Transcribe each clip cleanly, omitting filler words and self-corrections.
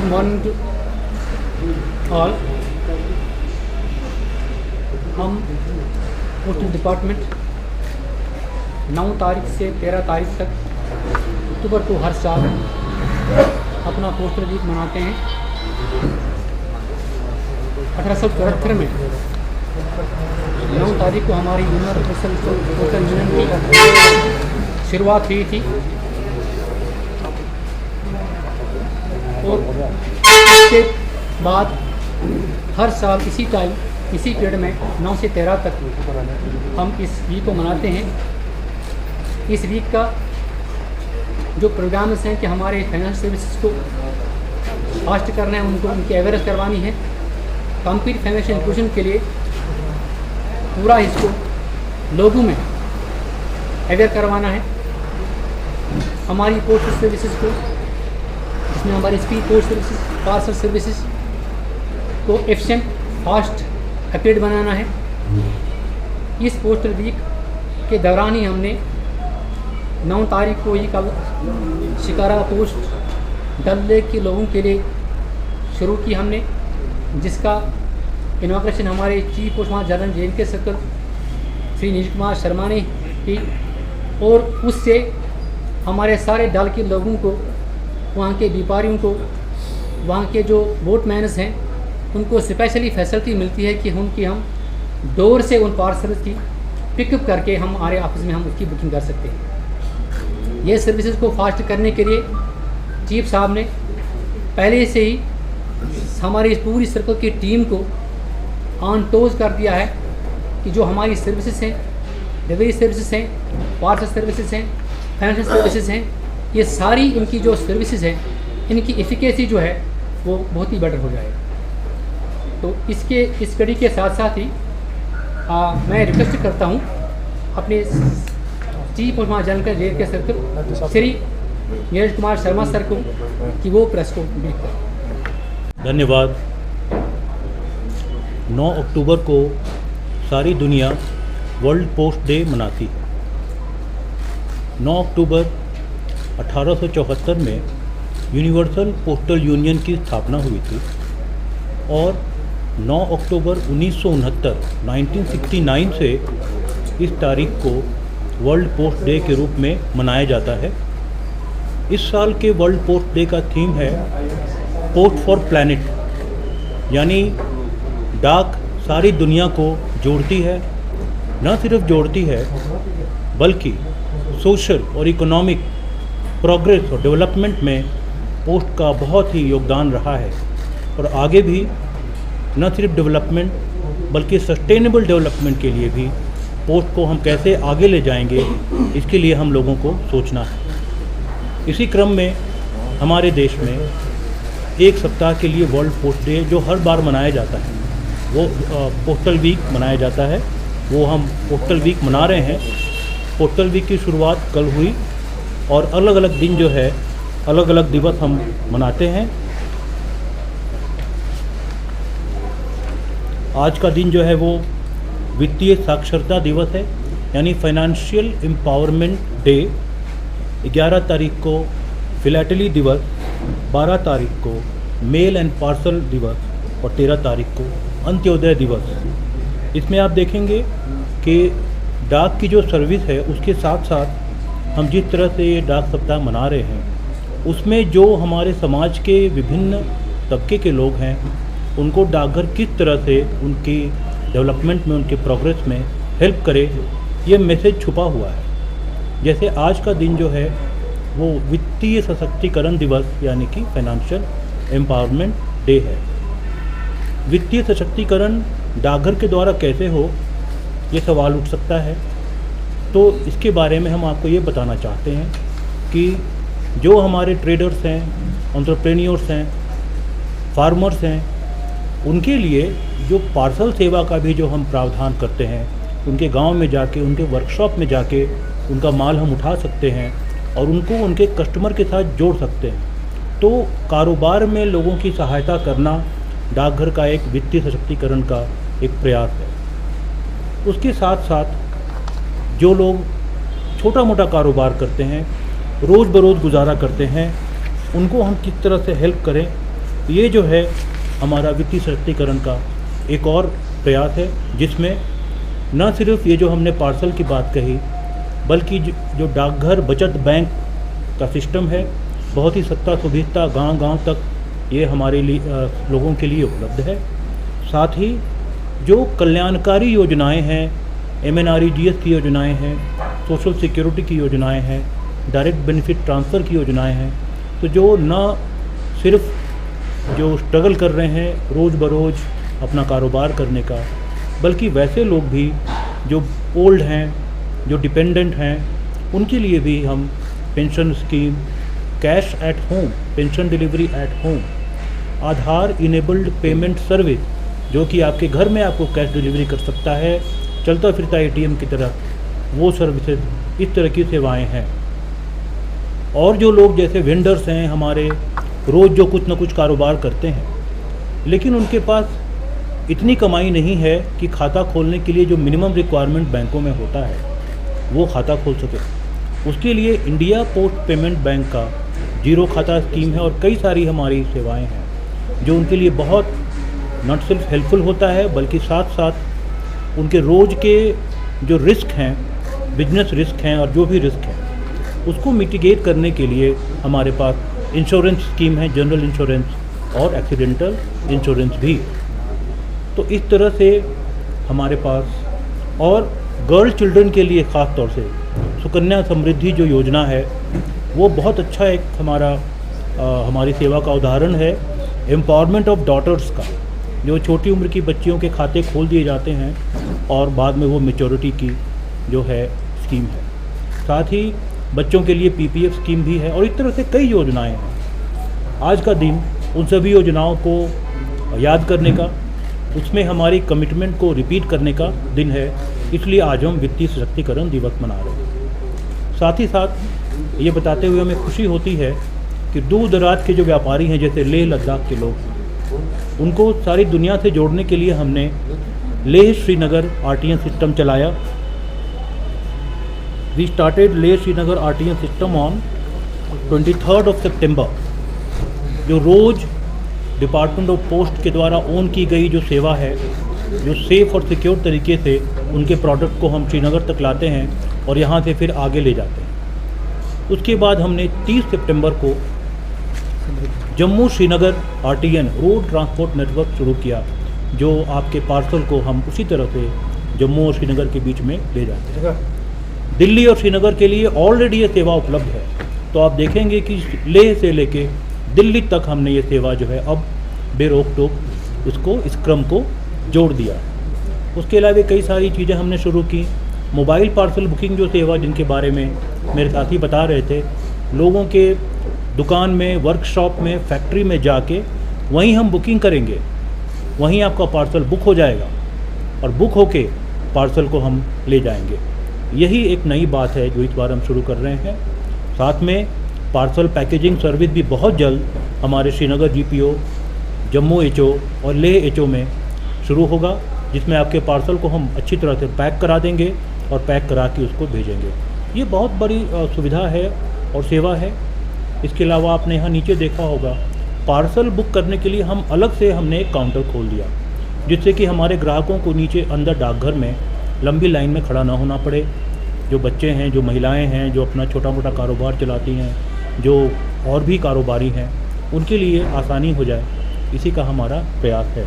Morning to all. हम postal department 9 तारीख से 13 तारीख तक अक्टूबर को हर साल अपना पोस्टल वीक मनाते हैं। 1874 में 9 तारीख को हमारी यूनिवर्सल पोस्टल यूनियन की शुरुआत हुई थी और उसके बाद हर साल इसी टाइम इसी पीरियड में 9 से 13 तक हम इस वीक को मनाते हैं। इस वीक का जो प्रोग्राम्स हैं कि हमारे फाइनेंशियल सर्विसेज को फास्ट करना है, उनको उनकी अवेयरनेस करवानी है। कंप्लीट फाइनेंशियल इंक्लूजन के लिए पूरा इसको लोगों में अवेयर करवाना है। हमारी पोस्टल सर्विसेज को, जिसमें हमारी speed post services, parcel services को एफिशिएंट, फास्ट, एक्यूरेट बनाना है। इस पोस्टल वीक के दौरान ही हमने 9 तारीख को ही कल शिकारा पोस्ट डल लेक के लोगों के लिए शुरू की हमने, जिसका इनॉग्रेशन हमारे chief post master general JNK circle Shri Neeraj Kumar Sharma ने की। और उससे हमारे सारे डल के लोगों को, वहाँ के व्यापारियों को, वहाँ के जो बोटमैन्स हैं, उनको स्पेशली फैसिलिटी मिलती है कि उनकी हम डोर से उन पार्सल्स की पिकअप करके हम हमारे ऑफिस में हम उसकी बुकिंग कर सकते हैं। ये सर्विसेज को फास्ट करने के लिए चीफ साहब ने पहले से ही हमारी पूरी सर्कल की टीम को ऑन टोज कर दिया है कि जो हमारी सर्विसेज हैं, डिलीवरी सर्विसेज हैं, पार्सल सर्विसेज हैं, फाइनेंशियल सर्विसेज हैं, ये सारी इनकी जो सर्विसेज हैं, इनकी एफिकेसी जो है वो बहुत ही बेटर हो जाएगा। तो इस कड़ी के साथ साथ ही मैं रिक्वेस्ट करता हूँ अपने chief post master general JNK circle Shri Neeraj Kumar Sharma sir को कि वो प्रेस को ब्रीफ करें। धन्यवाद। 9 अक्टूबर को सारी दुनिया वर्ल्ड पोस्ट डे मनाती है। 9 अक्टूबर 1874 में यूनिवर्सल पोस्टल यूनियन की स्थापना हुई थी और 9 अक्टूबर 1969 से इस तारीख को वर्ल्ड पोस्ट डे के रूप में मनाया जाता है। इस साल के वर्ल्ड पोस्ट डे का थीम है पोस्ट फॉर प्लैनेट, यानी डाक सारी दुनिया को जोड़ती है। न सिर्फ जोड़ती है बल्कि सोशल और इकोनॉमिक प्रोग्रेस और डेवलपमेंट में पोस्ट का बहुत ही योगदान रहा है और आगे भी न सिर्फ डेवलपमेंट बल्कि सस्टेनेबल डेवलपमेंट के लिए भी पोस्ट को हम कैसे आगे ले जाएंगे, इसके लिए हम लोगों को सोचना है। इसी क्रम में हमारे देश में एक सप्ताह के लिए वर्ल्ड पोस्ट डे जो हर बार मनाया जाता है, वो पोस्टल वीक मनाया जाता है। वो हम पोस्टल वीक मना रहे हैं। पोस्टल वीक की शुरुआत कल हुई और अलग अलग दिन जो है, अलग अलग दिवस हम मनाते हैं। आज का दिन जो है वो वित्तीय साक्षरता दिवस है, यानी फाइनेंशियल एम्पावरमेंट डे। 11 तारीख को फिलैटली दिवस, 12 तारीख को मेल एंड पार्सल दिवस और 13 तारीख को अंत्योदय दिवस। इसमें आप देखेंगे कि डाक की जो सर्विस है उसके साथ साथ हम जिस तरह से ये डाक सप्ताह मना रहे हैं, उसमें जो हमारे समाज के विभिन्न तबके के लोग हैं, उनको डाकघर किस तरह से उनकी डेवलपमेंट में, उनके प्रोग्रेस में हेल्प करे, ये मैसेज छुपा हुआ है। जैसे आज का दिन जो है वो वित्तीय सशक्तिकरण दिवस यानी कि फाइनेंशियल एम्पावरमेंट डे है। वित्तीय सशक्तिकरण डाकघर के द्वारा कैसे हो, ये सवाल उठ सकता है। तो इसके बारे में हम आपको ये बताना चाहते हैं कि जो हमारे ट्रेडर्स हैं, एंटरप्रेन्योर्स हैं, फार्मर्स हैं, उनके लिए जो पार्सल सेवा का भी जो हम प्रावधान करते हैं, उनके गांव में जाके, उनके वर्कशॉप में जाके उनका माल हम उठा सकते हैं और उनको उनके कस्टमर के साथ जोड़ सकते हैं। तो कारोबार में लोगों की सहायता करना डाकघर का एक वित्तीय सशक्तिकरण का एक प्रयास है। उसके साथ साथ जो लोग छोटा मोटा कारोबार करते हैं, रोज़ बरोज़ गुजारा करते हैं, उनको हम किस तरह से हेल्प करें, ये जो है हमारा वित्तीय सशक्तिकरण का एक और प्रयास है, जिसमें न सिर्फ ये जो हमने पार्सल की बात कही, बल्कि जो डाकघर बचत बैंक का सिस्टम है, बहुत ही सत्ता सुविधा गांव-गांव तक ये हमारे लिए लोगों के लिए उपलब्ध है। साथ ही जो कल्याणकारी योजनाएं हैं, MNREGS की योजनाएं हैं, सोशल सिक्योरिटी की योजनाएं हैं, डायरेक्ट बेनिफिट ट्रांसफ़र की योजनाएं हैं, तो जो न सिर्फ जो स्ट्रगल कर रहे हैं रोज़ बरोज़ अपना कारोबार करने का, बल्कि वैसे लोग भी जो ओल्ड हैं, जो डिपेंडेंट हैं, उनके लिए भी हम pension scheme, cash at home, pension delivery at home, Aadhaar enabled payment service, जो कि आपके घर में आपको कैश डिलीवरी कर सकता है, चलता फिरता ATM की तरह, वो सर्विसेज, इस तरह की सेवाएं हैं। और जो लोग जैसे वेंडर्स हैं हमारे, रोज़ जो कुछ ना कुछ कारोबार करते हैं, लेकिन उनके पास इतनी कमाई नहीं है कि खाता खोलने के लिए जो मिनिमम रिक्वायरमेंट बैंकों में होता है वो खाता खोल सके, उसके लिए इंडिया पोस्ट पेमेंट बैंक का जीरो खाता स्कीम है और कई सारी हमारी सेवाएं हैं जो उनके लिए बहुत नॉट सिर्फ हेल्पफुल होता है, बल्कि साथ साथ उनके रोज़ के जो रिस्क हैं, बिजनेस रिस्क हैं और जो भी रिस्क हैं, उसको मिटिगेट करने के लिए हमारे पास इंश्योरेंस स्कीम है, जनरल इंश्योरेंस और एक्सीडेंटल इंश्योरेंस भी। तो इस तरह से हमारे पास, और गर्ल चिल्ड्रन के लिए ख़ास तौर से सुकन्या समृद्धि जो योजना है, वो बहुत अच्छा एक हमारी सेवा का उदाहरण है एम्पावरमेंट ऑफ डॉटर्स का, जो छोटी उम्र की बच्चियों के खाते खोल दिए जाते हैं और बाद में वो मैच्योरिटी की जो है स्कीम है। साथ ही बच्चों के लिए PPF स्कीम भी है और इस तरह से कई योजनाएं हैं। आज का दिन उन सभी योजनाओं को याद करने का, उसमें हमारी कमिटमेंट को रिपीट करने का दिन है, इसलिए आज हम वित्तीय सशक्तिकरण दिवस मना रहे हैं। साथ ही साथ ये बताते हुए हमें खुशी होती है कि दूर दराज के जो व्यापारी हैं, जैसे लेह लद्दाख के लोग, उनको सारी दुनिया से जोड़ने के लिए हमने लेह श्रीनगर RTN सिस्टम चलाया। We started Leh Srinagar RTN system on 23rd of September। जो रोज़ डिपार्टमेंट ऑफ पोस्ट के द्वारा ओन की गई जो सेवा है, जो सेफ़ और सिक्योर तरीके से उनके प्रोडक्ट को हम श्रीनगर तक लाते हैं और यहाँ से फिर आगे ले जाते हैं। उसके बाद हमने 30 सितंबर को Jammu Srinagar RTN road transport network शुरू किया, जो आपके पार्सल को हम उसी तरह से जम्मू और श्रीनगर के बीच में ले जाते हैं। दिल्ली और श्रीनगर के लिए ऑलरेडी ये सेवा उपलब्ध है, तो आप देखेंगे कि लेह से लेके दिल्ली तक हमने ये सेवा जो है अब बेरोक टोक उसको, इस क्रम को जोड़ दिया है। उसके अलावा कई सारी चीज़ें हमने शुरू की। मोबाइल पार्सल बुकिंग जो सेवा, जिनके बारे में मेरे साथी बता रहे थे, लोगों के दुकान में, वर्कशॉप में, फैक्ट्री में जाके वहीं हम बुकिंग करेंगे, वहीं आपका पार्सल बुक हो जाएगा और बुक होके पार्सल को हम ले जाएंगे। यही एक नई बात है जो इस बार हम शुरू कर रहे हैं। साथ में पार्सल पैकेजिंग सर्विस भी बहुत जल्द हमारे श्रीनगर GPO, जम्मू HO और लेह HO में शुरू होगा, जिसमें आपके पार्सल को हम अच्छी तरह से पैक करा देंगे और पैक करा के उसको भेजेंगे। ये बहुत बड़ी सुविधा है और सेवा है। इसके अलावा आपने यहाँ नीचे देखा होगा, पार्सल बुक करने के लिए हम अलग से हमने एक काउंटर खोल दिया, जिससे कि हमारे ग्राहकों को नीचे अंदर डाकघर में लंबी लाइन में खड़ा ना होना पड़े। जो बच्चे हैं, जो महिलाएं हैं, जो अपना छोटा मोटा कारोबार चलाती हैं, जो और भी कारोबारी हैं, उनके लिए आसानी हो जाए, इसी का हमारा प्रयास है।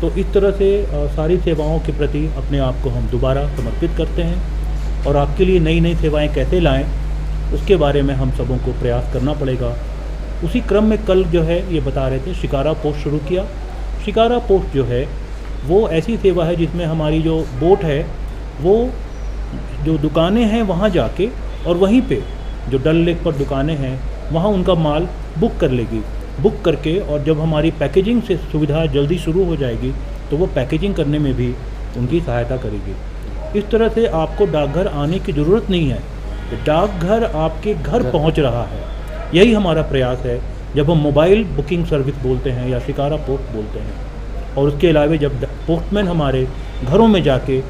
तो इस तरह से सारी सेवाओं के प्रति अपने आप को हम दोबारा समर्पित करते हैं और आपके लिए नई नई सेवाएं कैसे लाएं, उसके बारे में हम सबों को प्रयास करना पड़ेगा। उसी क्रम में कल जो है ये बता रहे थे, शिकारा पोस्ट शुरू किया। शिकारा पोस्ट जो है वो ऐसी सेवा है जिसमें हमारी जो बोट है, वो जो दुकानें हैं वहाँ जाके और वहीं पे जो डल लेक पर दुकानें हैं वहाँ उनका माल बुक कर लेगी। बुक करके, और जब हमारी पैकेजिंग से सुविधा जल्दी शुरू हो जाएगी तो वो पैकेजिंग करने में भी उनकी सहायता करेगी। इस तरह से आपको डाकघर आने की ज़रूरत नहीं है, डाकघर आपके घर पहुंच रहा है। यही हमारा प्रयास है जब हम मोबाइल बुकिंग सर्विस बोलते हैं या शिकारा पोस्ट बोलते हैं। और उसके अलावा जब पोस्टमैन हमारे घरों में जाके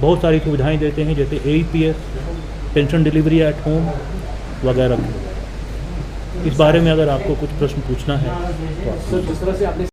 बहुत सारी सुविधाएं देते हैं, जैसे AEPS, pension delivery at home वगैरह। इस बारे में अगर आपको कुछ प्रश्न पूछना है तो आप सर जिस तरह से आपने